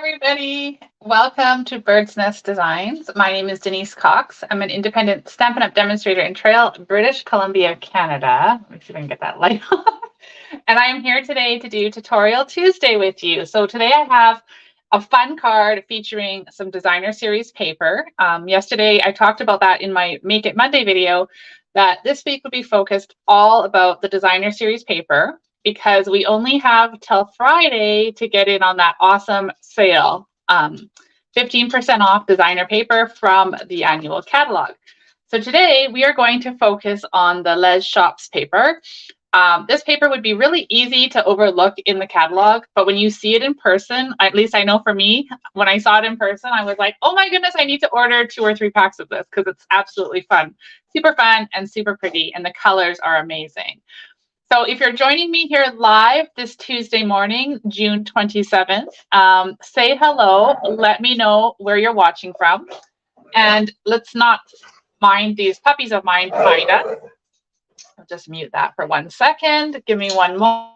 everybody. Welcome to Bird's Nest Designs. My name is Denise Cox. I'm an independent Stampin' Up! Demonstrator in Trail, British Columbia, Canada. Let me see if I can get that light on. And I am here today to do Tutorial Tuesday with you. So today I have a fun card featuring some designer series paper. Yesterday I talked about that in my Make It Monday video, that this week would be focused all about the designer series paper, because we only have till Friday to get in on that awesome sale. 15% off designer paper from the annual catalog. So today we are going to focus on the Les Shops paper. This paper would be really easy to overlook in the catalog, but when you see it in person, at least I know for me, when I saw it in person, I was like, oh my goodness, I need to order 2 or 3 packs of this because it's absolutely fun. Super fun and super pretty, and the colors are amazing. So if you're joining me here live this Tuesday morning, June 27th, say hello, let me know where you're watching from, and let's not mind these puppies of mine behind us. I'll just mute that for 1 second. Give me one more.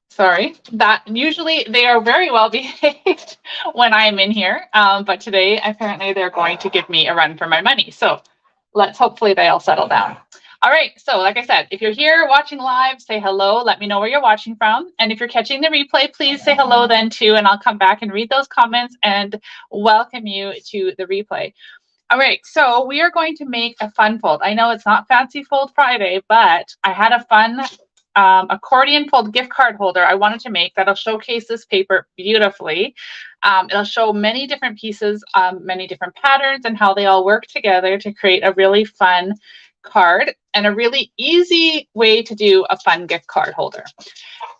Sorry, that usually they are very well behaved when I'm in here, but today apparently they're going to give me a run for my money. So hopefully they'll settle down. All right, so like I said, if you're here watching live, say hello, let me know where you're watching from. And if you're catching the replay, please say hello then too, and I'll come back and read those comments and welcome you to the replay. All right, so we are going to make a fun fold. I know it's not Fancy Fold Friday, but I had a fun accordion fold gift card holder I wanted to make that'll showcase this paper beautifully. It'll show many different pieces, many different patterns, and how they all work together to create a really fun card and a really easy way to do a fun gift card holder.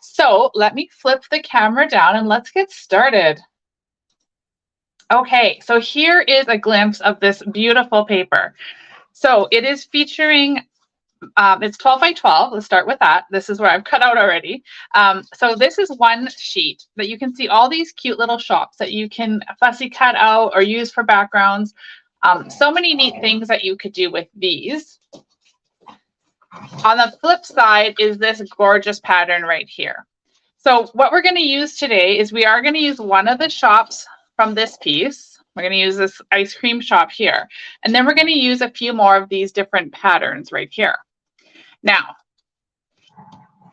So let me flip the camera down and let's get started. Okay, so here is a glimpse of this beautiful paper. So it is featuring it's 12 by 12. Let's start with that. This is where I've cut out already. So this is one sheet that you can see all these cute little shops that you can fussy cut out or use for backgrounds. So many neat things that you could do with these. On the flip side is this gorgeous pattern right here. So what we're going to use today is we are going to use one of the shops from this piece. We're going to use this ice cream shop here. And then we're going to use a few more of these different patterns right here. Now,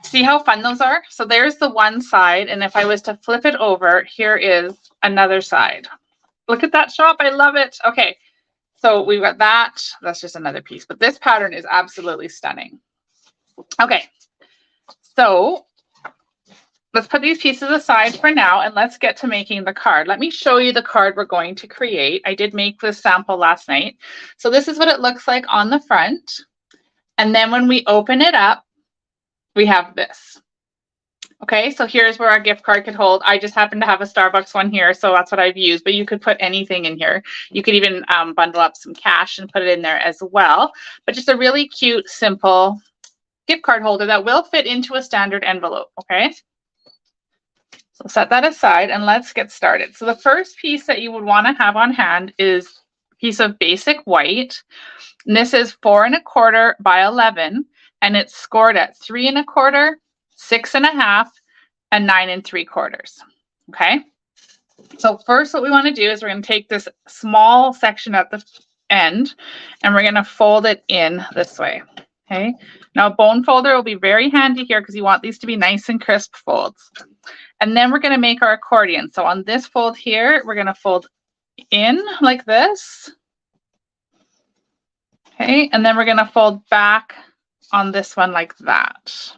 see how fun those are? So there's the one side, and if I was to flip it over, here is another side. Look at that shop. I love it. Okay, so we've got that. That's just another piece, but this pattern is absolutely stunning. Okay, so let's put these pieces aside for now, and let's get to making the card. Let me show you the card we're going to create. I did make this sample last night. So this is what it looks like on the front. And then when we open it up, we have this. Okay, so here's where our gift card could hold. I just happen to have a Starbucks one here, so that's what I've used, but you could put anything in here. You could even bundle up some cash and put it in there as well. But just a really cute, simple gift card holder that will fit into a standard envelope, okay? So set that aside and let's get started. So the first piece that you would want to have on hand is a piece of basic white. And this is 4 1/4 by 11, and it's scored at 3 1/4, 6 1/2, and 9 3/4. Okay. So first, what we want to do is we're going to take this small section at the end, and we're going to fold it in this way. Okay. Now, a bone folder will be very handy here because you want these to be nice and crisp folds. And then we're going to make our accordion. So on this fold here, we're going to fold in like this. Okay, and then we're going to fold back on this one like that.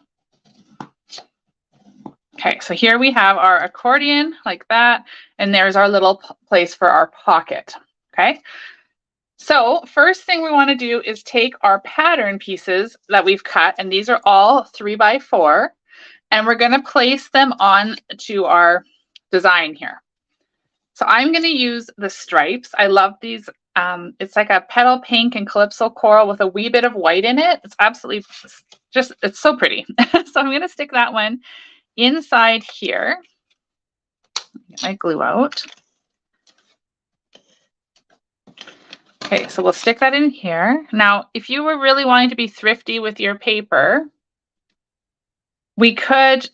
Okay, so here we have our accordion like that, and there's our little place for our pocket. Okay, so first thing we want to do is take our pattern pieces that we've cut, and these are all 3 by 4, and we're going to place them on to our design here. So I'm going to use the stripes. I love these. It's like a petal pink and calypso coral with a wee bit of white in it. It's absolutely just, it's so pretty. So I'm going to stick that one inside here. Get my glue out. Okay, Okay, so we'll stick that in here. Now, if you were really wanting to be thrifty with your paper, we could,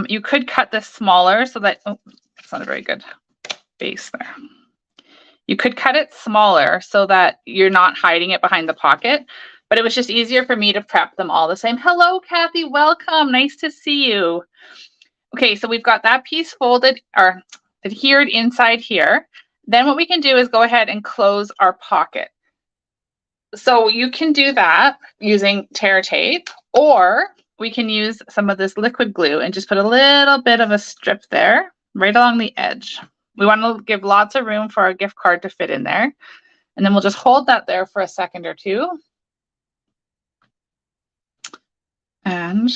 you could cut this smaller so that, oh, that's not a very good base there. You could cut it smaller so that you're not hiding it behind the pocket, but it was just easier for me to prep them all the same. Hello, Kathy, welcome, nice to see you. Okay, so we've got that piece folded or adhered inside here. Then what we can do is go ahead and close our pocket. So you can do that using tear tape, or we can use some of this liquid glue and just put a little bit of a strip there right along the edge. We want to give lots of room for our gift card to fit in there. And then we'll just hold that there for a second or two. And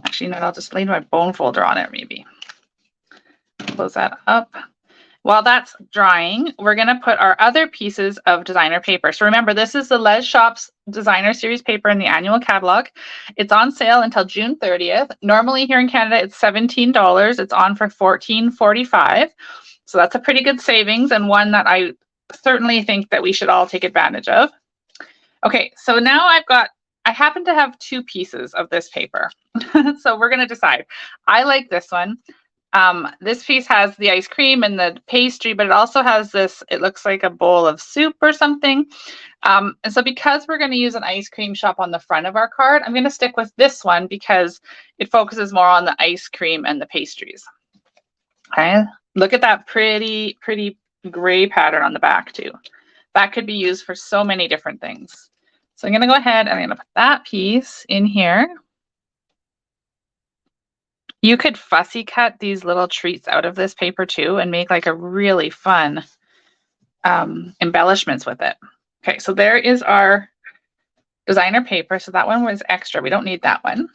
actually, you know, I'll just lay my bone folder on it maybe. Close that up. While that's drying, we're going to put our other pieces of designer paper. So remember, this is the Les Shop's Designer Series paper in the annual catalog. It's on sale until June 30th. Normally here in Canada, it's $17. It's on for $14.45. So that's a pretty good savings, and one that I certainly think that we should all take advantage of. Okay, so now I happen to have two pieces of this paper. So we're going to decide. I like this one. This piece has the ice cream and the pastry, but it also has this, it looks like a bowl of soup or something. And so because we're going to use an ice cream shop on the front of our card, I'm going to stick with this one because it focuses more on the ice cream and the pastries. Okay, look at that pretty gray pattern on the back too. That could be used for so many different things. So I'm going to go ahead and I'm going to put that piece in here. You could fussy cut these little treats out of this paper too and make like a really fun embellishments with it. Okay, so there is our designer paper. So that one was extra. We don't need that one.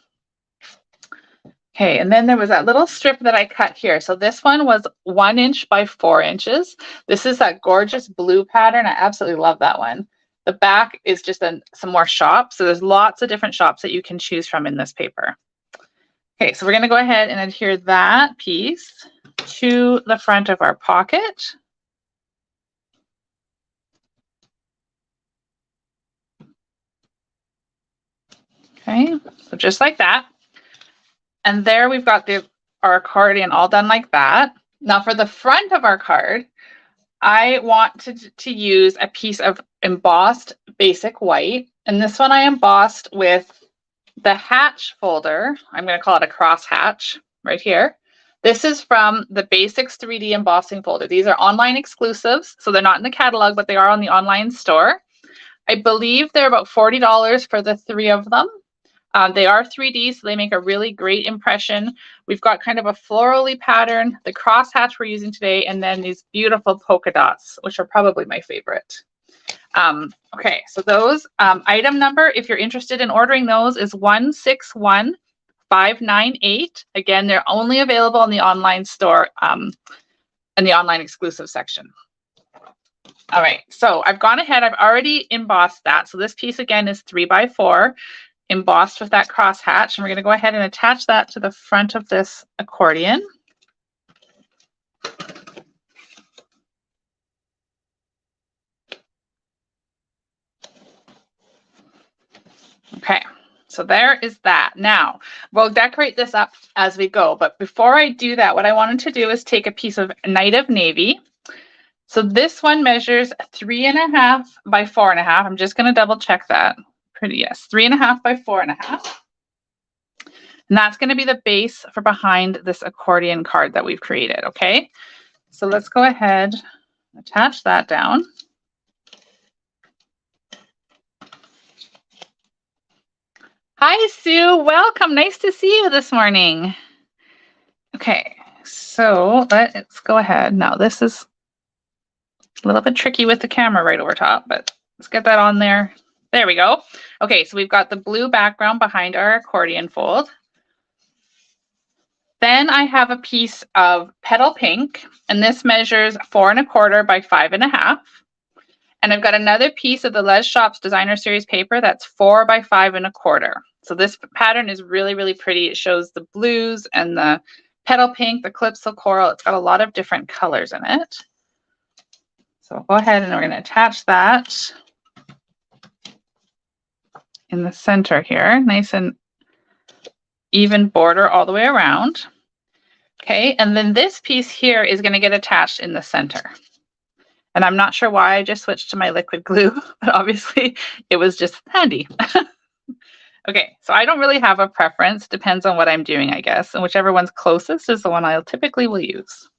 Okay, and then there was that little strip that I cut here. So this one was 1 inch by 4 inches. This is that gorgeous blue pattern. I absolutely love that one. The back is just some more shops. So there's lots of different shops that you can choose from in this paper. Okay, so we're going to go ahead and adhere that piece to the front of our pocket. Okay, so just like that. And there we've got our accordion all done like that. Now for the front of our card, I want to use a piece of embossed basic white. And this one I embossed with the hatch folder. I'm going to call it a cross hatch right here. This is from the Basics 3D embossing folder. These are online exclusives, so they're not in the catalog, but they are on the online store. I believe they're about $40 for the 3 of them. They are 3D, so they make a really great impression. We've got kind of a florally pattern, the cross hatch we're using today, and then these beautiful polka dots, which are probably my favorite. Okay, so those item number, if you're interested in ordering those, is 161598. Again, they're only available in the online store in the online exclusive section. All right, so I've gone ahead, I've already embossed that. So this piece again is 3 by 4, embossed with that cross hatch, and we're going to go ahead and attach that to the front of this accordion. Okay, so there is that. Now, we'll decorate this up as we go, but before I do that, what I wanted to do is take a piece of Night of Navy. So this one measures 3.5 by 4.5. I'm just going to double check that. Yes, 3.5 by 4.5. And that's going to be the base for behind this accordion card that we've created, okay? So let's go ahead and attach that down. Hi, Sue. Welcome. Nice to see you this morning. Okay, so let's go ahead. Now, this is a little bit tricky with the camera right over top, but let's get that on there. There we go. Okay, so we've got the blue background behind our accordion fold. Then I have a piece of petal pink, and this measures 4.25 by 5.5. And I've got another piece of the Les Shop's Designer Series paper that's 4 by 5.25. So this pattern is really pretty. It shows the blues and the petal pink, the calypso coral. It's got a lot of different colors in it. So go ahead and we're going to attach that in the center here, nice and even border all the way around. Okay, and then this piece here is going to get attached in the center. And I'm not sure why I just switched to my liquid glue, but obviously it was just handy. Okay, so I don't really have a preference. Depends on what I'm doing, I guess. And whichever one's closest is the one I typically will use.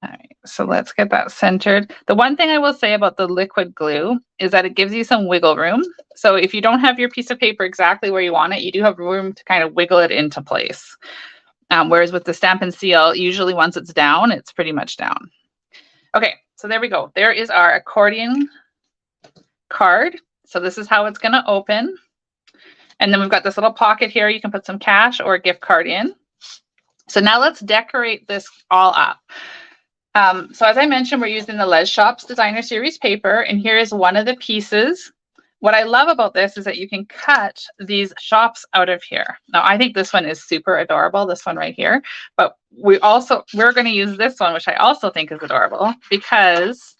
All right, so let's get that centered. The one thing I will say about the liquid glue is that it gives you some wiggle room. So if you don't have your piece of paper exactly where you want it, you do have room to kind of wiggle it into place. Whereas with the Stampin' Seal, usually once it's down, it's pretty much down. Okay, so there we go. There is our accordion card. So this is how it's going to open. And then we've got this little pocket here. You can put some cash or a gift card in. So now let's decorate this all up. So as I mentioned, we're using the Les Shops Designer Series paper, and here is one of the pieces. What I love about this is that you can cut these shops out of here. Now, I think this one is super adorable, this one right here, but we're going to use this one, which I also think is adorable, because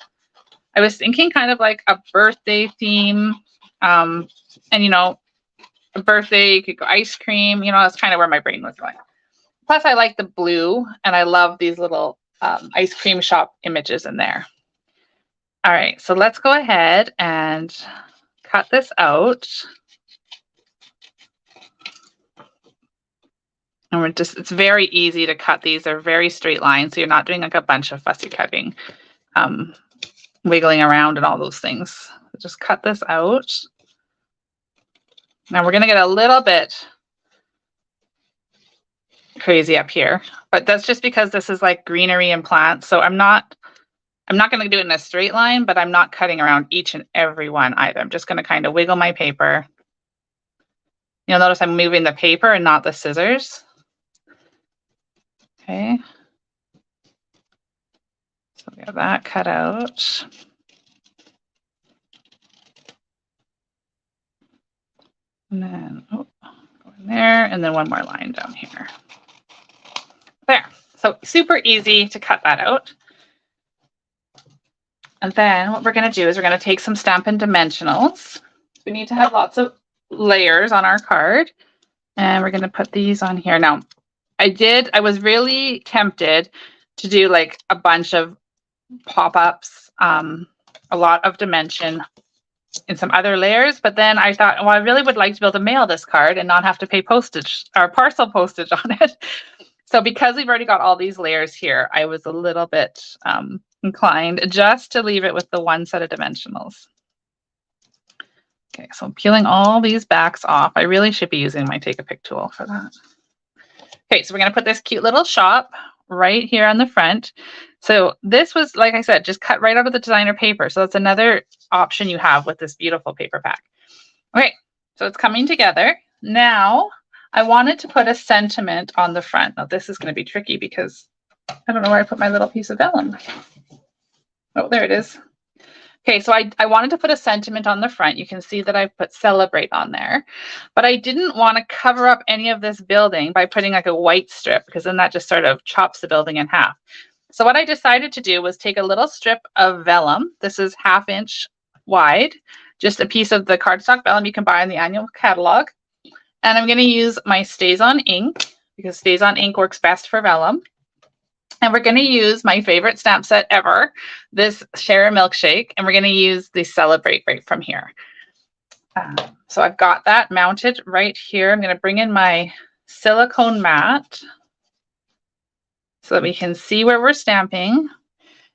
I was thinking kind of like a birthday theme, and you know, a birthday, you could go ice cream, you know, that's kind of where my brain was going. Plus, I like the blue, and I love these little ice cream shop images in there. All right, so let's go ahead and cut this out. And it's very easy to cut these. They're very straight lines, so you're not doing like a bunch of fussy cutting, wiggling around and all those things. Just cut this out. Now we're going to get a little bit crazy up here, but that's just because this is like greenery and plants. So I'm not going to do it in a straight line, but I'm not cutting around each and every one either. I'm just going to kind of wiggle my paper. You'll notice I'm moving the paper and not the scissors. Okay. So we have that cut out. And then, go in there, and then one more line down here. There. So super easy to cut that out. And then what we're going to do is we're going to take some Stampin' Dimensionals. We need to have lots of layers on our card. And we're going to put these on here. Now, I was really tempted to do like a bunch of pop-ups, a lot of dimension in some other layers, but then I thought, well, I really would like to be able to mail this card and not have to pay postage or parcel postage on it. So because we've already got all these layers here, I was a little bit inclined just to leave it with the one set of dimensionals. Okay, so I'm peeling all these backs off. I really should be using my Take a Pic tool for that. Okay, so we're going to put this cute little shop right here on the front. So this was, like I said, just cut right out of the designer paper. So that's another option you have with this beautiful paper pack. Okay, so it's coming together. Now I wanted to put a sentiment on the front. Now this is going to be tricky because I don't know where I put my little piece of vellum. Oh, there it is. Okay, so I wanted to put a sentiment on the front. You can see that I've put celebrate on there, but I didn't want to cover up any of this building by putting like a white strip, because then that just sort of chops the building in half. So what I decided to do was take a little strip of vellum. This is 1/2 inch wide, just a piece of the cardstock vellum you can buy in the annual catalog. And I'm going to use my Stays On ink, because Stays On ink works best for vellum. And we're going to use my favorite stamp set ever, this Share a Milkshake, and we're going to use the Celebrate right from here. So I've got that mounted right here. I'm going to bring in my silicone mat so that we can see where we're stamping.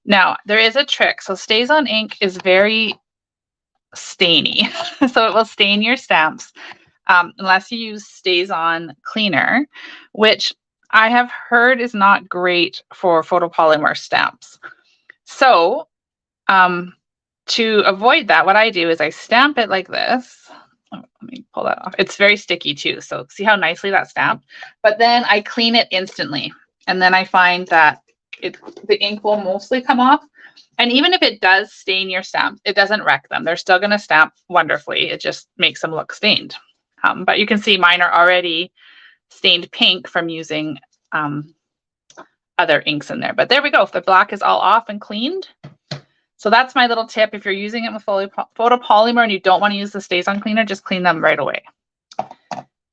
Now, there is a trick. So Stays On ink is very stainy, so it will stain your stamps unless you use Stays On cleaner, which I have heard is not great for photopolymer stamps. So to avoid that, what I do is I stamp it like this. Oh, let me pull that off. It's very sticky too. So see how nicely that's stamped? But then I clean it instantly. And then I find that the ink will mostly come off. And even if it does stain your stamps, it doesn't wreck them. They're still going to stamp wonderfully. It just makes them look stained. But you can see mine are already stained pink from using other inks in there. But there we go. The black is all off and cleaned. So that's my little tip. If you're using it with photopolymer and you don't want to use the StazOn cleaner, just clean them right away.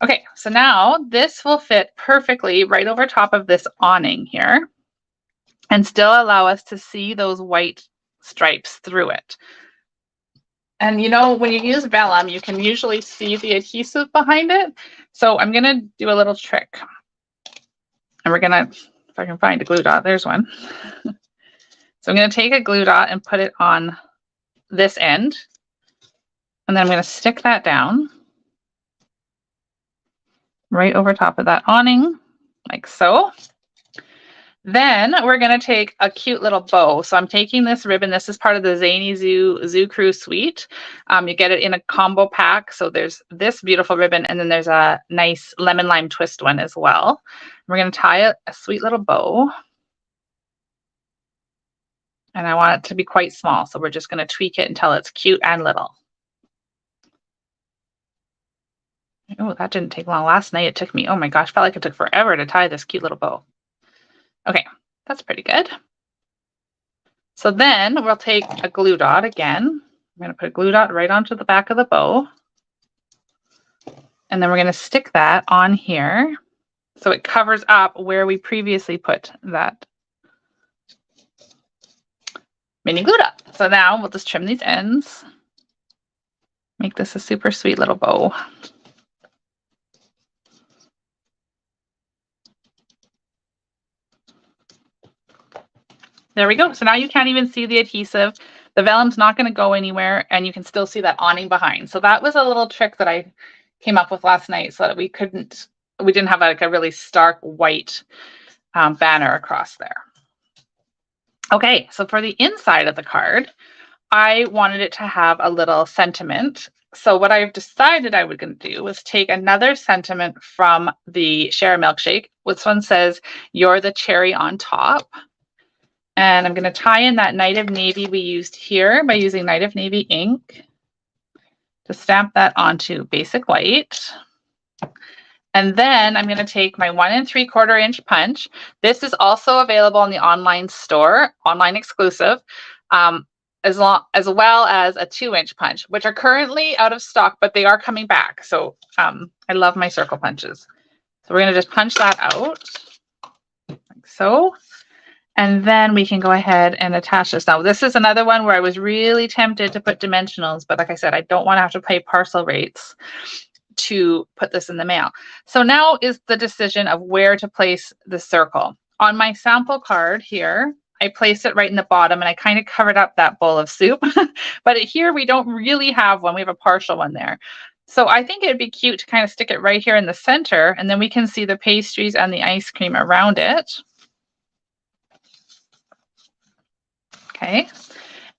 Okay, so now this will fit perfectly right over top of this awning here and still allow us to see those white stripes through it. And you know, when you use vellum, you can usually see the adhesive behind it. So I'm going to do a little trick. And we're going to, if I can find a glue dot, there's one. So I'm going to take a glue dot and put it on this end. And then I'm going to stick that down right over top of that awning, like so. Then we're going to take a cute little bow. So I'm taking this ribbon. This is part of the Zany Zoo Crew suite. You get it in a combo pack. So there's this beautiful ribbon, and then there's a nice lemon lime twist one as well. We're going to tie a sweet little bow. And I want it to be quite small. So we're just going to tweak it until it's cute and little. Oh, that didn't take long. Last night it took me, oh my gosh, felt like it took forever to tie this cute little bow. Okay, that's pretty good. So then we'll take a glue dot again. I'm going to put a glue dot right onto the back of the bow. And then we're going to stick that on here so it covers up where we previously put that mini glue dot. So now we'll just trim these ends. Make this a super sweet little bow. There we go. So now you can't even see the adhesive. The vellum's not going to go anywhere, and you can still see that awning behind. So that was a little trick that I came up with last night so that we didn't have like a really stark white banner across there. Okay, so for the inside of the card, I wanted it to have a little sentiment. So what I've decided I was going to do was take another sentiment from the Share a Milkshake. This one says, "You're the cherry on top." And I'm going to tie in that Night of Navy we used here by using Night of Navy ink to stamp that onto basic white. And then I'm going to take my 1 3/4 inch punch. This is also available in the online store, online exclusive, as well as a 2-inch punch, which are currently out of stock, but they are coming back. So I love my circle punches. So we're going to just punch that out like so. And then we can go ahead and attach this. Now, this is another one where I was really tempted to put dimensionals, but like I said, I don't want to have to pay parcel rates to put this in the mail. So now is the decision of where to place the circle. On my sample card here, I placed it right in the bottom, and I kind of covered up that bowl of soup. But here we don't really have one. We have a partial one there. So I think it'd be cute to kind of stick it right here in the center, and then we can see the pastries and the ice cream around it. Okay.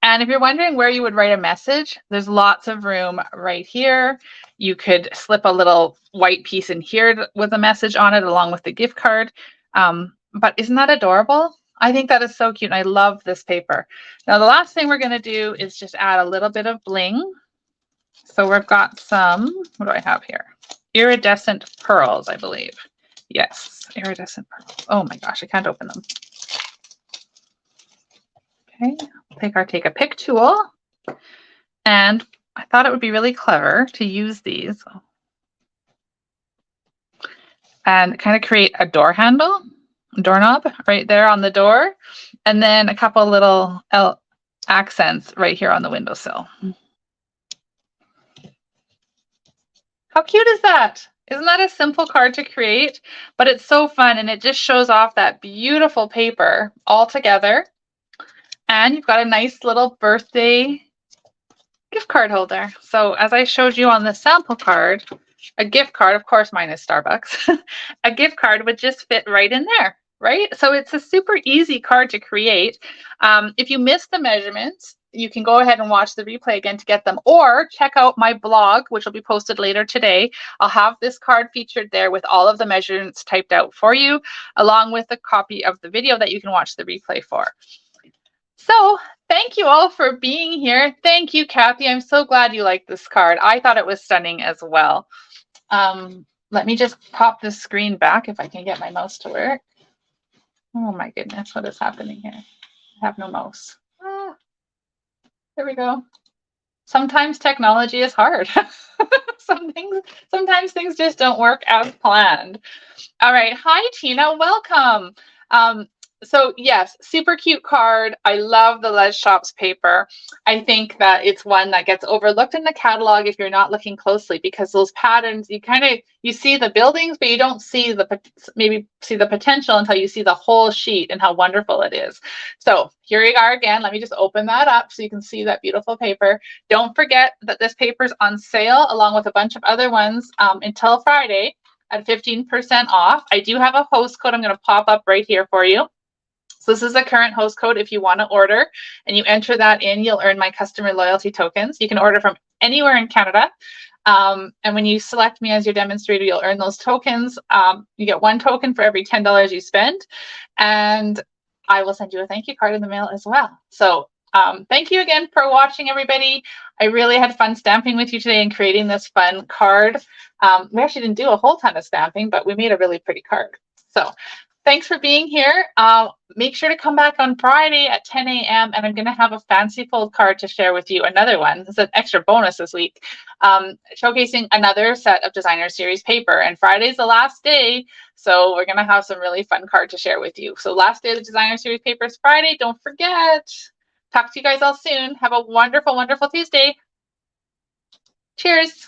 And if you're wondering where you would write a message, there's lots of room right here. You could slip a little white piece in here with a message on it along with the gift card. But isn't that adorable? I think that is so cute, and I love this paper. Now, the last thing we're going to do is just add a little bit of bling. So we've got some, what do I have here? Iridescent pearls, I believe. Yes, iridescent pearls. Oh my gosh, I can't open them. Okay, take a pick tool, and I thought it would be really clever to use these and kind of create a door handle, doorknob right there on the door, and then a couple little accents right here on the windowsill. How cute is that? Isn't that a simple card to create? But it's so fun, and it just shows off that beautiful paper all together. And you've got a nice little birthday gift card holder. So as I showed you on the sample card, a gift card, of course mine is Starbucks, a gift card would just fit right in there, right? So it's a super easy card to create. If you missed the measurements, you can go ahead and watch the replay again to get them, or check out my blog, which will be posted later today. I'll have this card featured there with all of the measurements typed out for you, along with a copy of the video that you can watch the replay for. So thank you all for being here. Thank you, Kathy. I'm so glad you liked this card. I thought it was stunning as well. Let me just pop this screen back if I can get my mouse to work. Oh my goodness, what is happening here? I have no mouse. Here we go. Sometimes technology is hard. Sometimes things just don't work as planned. All right. Hi, Tina. Welcome. So yes, super cute card. I love the Les Shops paper. I think that it's one that gets overlooked in the catalog if you're not looking closely, because those patterns, you see the buildings, but you don't see maybe see the potential until you see the whole sheet and how wonderful it is. So here we are again. Let me just open that up so you can see that beautiful paper. Don't forget that this paper is on sale along with a bunch of other ones until Friday at 15% off. I do have a host code I'm going to pop up right here for you. So this is the current host code. If you want to order and you enter that in, you'll earn my customer loyalty tokens. You can order from anywhere in Canada. And when you select me as your demonstrator, you'll earn those tokens. You get 1 token for every $10 you spend. And I will send you a thank you card in the mail as well. So thank you again for watching, everybody. I really had fun stamping with you today and creating this fun card. We actually didn't do a whole ton of stamping, but we made a really pretty card. So thanks for being here. Make sure to come back on Friday at 10 a.m. and I'm going to have a fancy fold card to share with you. Another one. It's an extra bonus this week, showcasing another set of Designer Series paper. And Friday's the last day, so we're going to have some really fun card to share with you. So last day of the Designer Series paper is Friday. Don't forget. Talk to you guys all soon. Have a wonderful, wonderful Tuesday. Cheers.